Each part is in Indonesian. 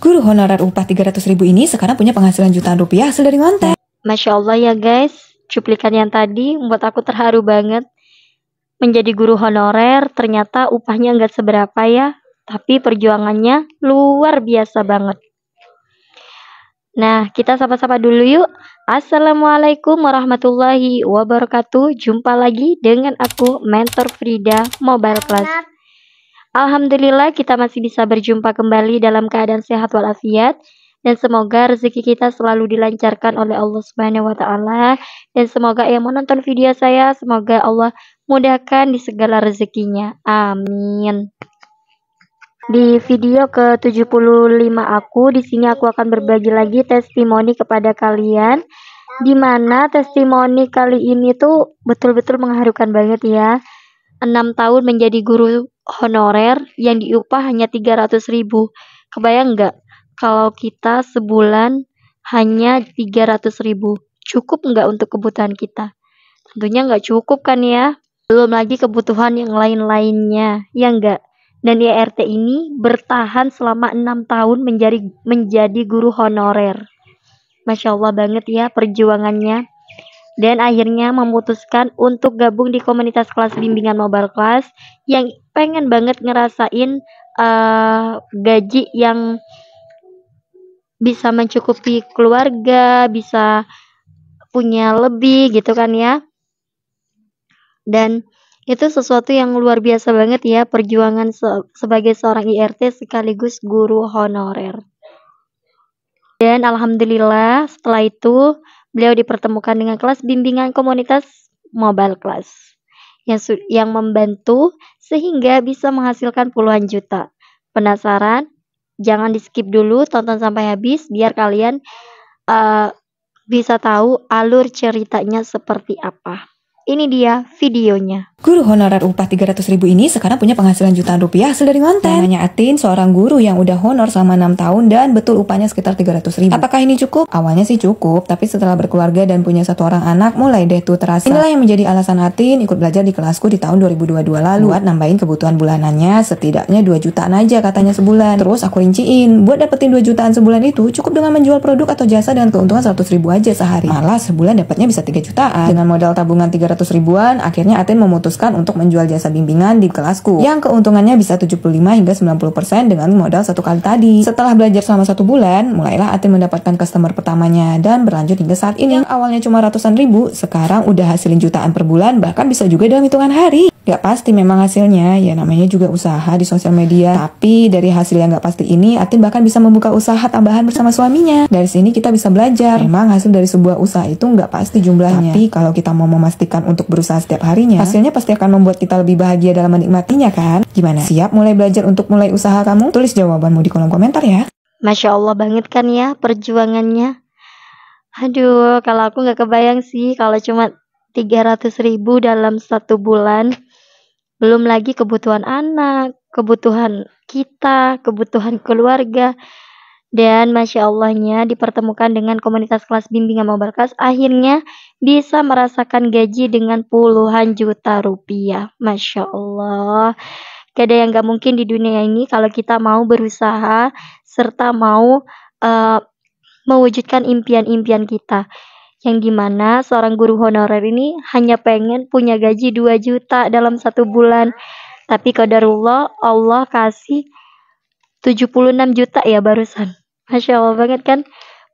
Guru honorer upah 300.000 ini sekarang punya penghasilan jutaan rupiah hasil dari ngonten. Masya Allah ya guys, cuplikan yang tadi membuat aku terharu banget. Menjadi guru honorer ternyata upahnya nggak seberapa ya, tapi perjuangannya luar biasa banget. Nah, kita sapa-sapa dulu yuk. Assalamualaikum warahmatullahi wabarakatuh. Jumpa lagi dengan aku, Mentor Frida Mobile Class. Alhamdulillah kita masih bisa berjumpa kembali dalam keadaan sehat walafiat. Dan semoga rezeki kita selalu dilancarkan oleh Allah Subhanahu wa Ta'ala. Dan semoga yang menonton video saya, semoga Allah mudahkan di segala rezekinya. Amin. Di video ke-75 aku, di sini aku akan berbagi lagi testimoni kepada kalian. Di mana testimoni kali ini tuh betul-betul mengharukan banget ya. 6 tahun menjadi guru honorer yang diupah hanya 300.000. Kebayang nggak? Kalau kita sebulan hanya 300.000, cukup nggak untuk kebutuhan kita? Tentunya nggak cukup kan ya? Belum lagi kebutuhan yang lain-lainnya, ya nggak? Dan YRT ini bertahan selama 6 tahun menjadi guru honorer. Masya Allah banget ya perjuangannya. Dan akhirnya memutuskan untuk gabung di komunitas kelas bimbingan Mobile Class yang pengen banget ngerasain gaji yang bisa mencukupi keluarga, bisa punya lebih gitu kan ya. Dan itu sesuatu yang luar biasa banget ya, perjuangan sebagai seorang IRT sekaligus guru honorer. Dan alhamdulillah setelah itu beliau dipertemukan dengan kelas bimbingan komunitas Mobile Class yang membantu sehingga bisa menghasilkan puluhan juta. Penasaran? Jangan di skip dulu, tonton sampai habis biar kalian bisa tahu alur ceritanya seperti apa. Ini dia videonya. Guru honorer upah 300.000 ini sekarang punya penghasilan jutaan rupiah hasil dari ngonten. Namanya Atin, seorang guru yang udah honor selama 6 tahun dan betul upahnya sekitar 300.000. Apakah ini cukup? Awalnya sih cukup, tapi setelah berkeluarga dan punya 1 orang anak, mulai deh tuh terasa. Inilah yang menjadi alasan Atin ikut belajar di kelasku di tahun 2022 lalu. Buat nambahin kebutuhan bulanannya setidaknya 2 jutaan aja katanya sebulan. Terus aku rinciin, buat dapetin 2 jutaan sebulan itu cukup dengan menjual produk atau jasa dengan keuntungan 100.000 aja sehari. Malah sebulan dapatnya bisa 3 jutaan. Dengan modal tabungan 300.000-an, akhirnya Atin memutuskan untuk menjual jasa bimbingan di kelasku yang keuntungannya bisa 75 hingga 90% dengan modal 1 kali tadi. Setelah belajar selama 1 bulan, mulailah Atin mendapatkan customer pertamanya dan berlanjut hingga saat ini. Yang awalnya cuma ratusan ribu, sekarang udah hasilin jutaan per bulan, bahkan bisa juga dalam hitungan hari. Gak pasti memang hasilnya, ya namanya juga usaha di sosial media. Tapi dari hasil yang gak pasti ini, Atin bahkan bisa membuka usaha tambahan bersama suaminya. Dari sini kita bisa belajar, memang hasil dari sebuah usaha itu gak pasti jumlahnya. Tapi kalau kita mau memastikan untuk berusaha setiap harinya, hasilnya pasti akan membuat kita lebih bahagia dalam menikmatinya kan? Gimana? Siap mulai belajar untuk mulai usaha kamu? Tulis jawabanmu di kolom komentar ya. Masya Allah banget kan ya perjuangannya. Aduh, kalau aku gak kebayang sih kalau cuma 300.000 dalam 1 bulan. Belum lagi kebutuhan anak, kebutuhan kita, kebutuhan keluarga. Dan Masya Allahnya dipertemukan dengan komunitas kelas bimbingan Mobile Class, akhirnya bisa merasakan gaji dengan puluhan juta rupiah. Masya Allah. Gak ada yang gak mungkin di dunia ini kalau kita mau berusaha serta mau mewujudkan impian-impian kita. Yang dimana seorang guru honorer ini hanya pengen punya gaji 2 juta dalam 1 bulan. Tapi qadarullah Allah kasih 76 juta ya barusan. Masya Allah banget kan.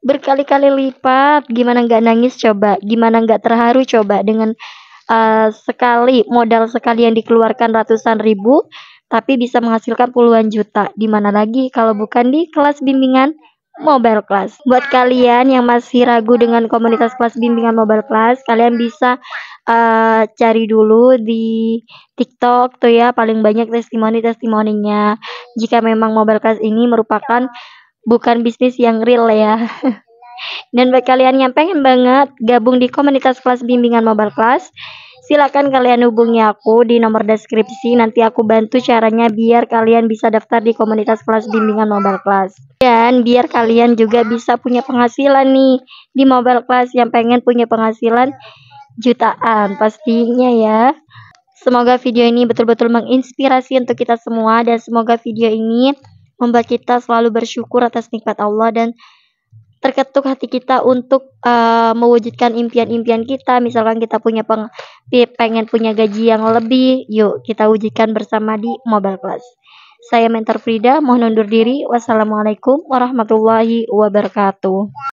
Berkali-kali lipat. Gimana nggak nangis coba. Gimana nggak terharu coba. Dengan modal sekali yang dikeluarkan ratusan ribu. Tapi bisa menghasilkan puluhan juta. Dimana lagi kalau bukan di kelas bimbingan Mobile Class. Buat kalian yang masih ragu dengan komunitas kelas bimbingan Mobile Class, kalian bisa cari dulu di TikTok tuh ya, paling banyak testimoninya. Jika memang Mobile Class ini merupakan bukan bisnis yang real ya. Dan buat kalian yang pengen banget gabung di komunitas kelas bimbingan Mobile Class, silakan kalian hubungi aku di nomor deskripsi. Nanti aku bantu caranya biar kalian bisa daftar di komunitas kelas bimbingan Mobile Class. Dan biar kalian juga bisa punya penghasilan nih di Mobile Class, yang pengen punya penghasilan jutaan pastinya ya. Semoga video ini betul-betul menginspirasi untuk kita semua, dan semoga video ini membuat kita selalu bersyukur atas nikmat Allah dan terketuk hati kita untuk mewujudkan impian-impian kita. Misalkan kita pengen punya gaji yang lebih, yuk kita wujudkan bersama di Mobile Class. Saya Mentor Frida, mohon undur diri. Wassalamualaikum warahmatullahi wabarakatuh.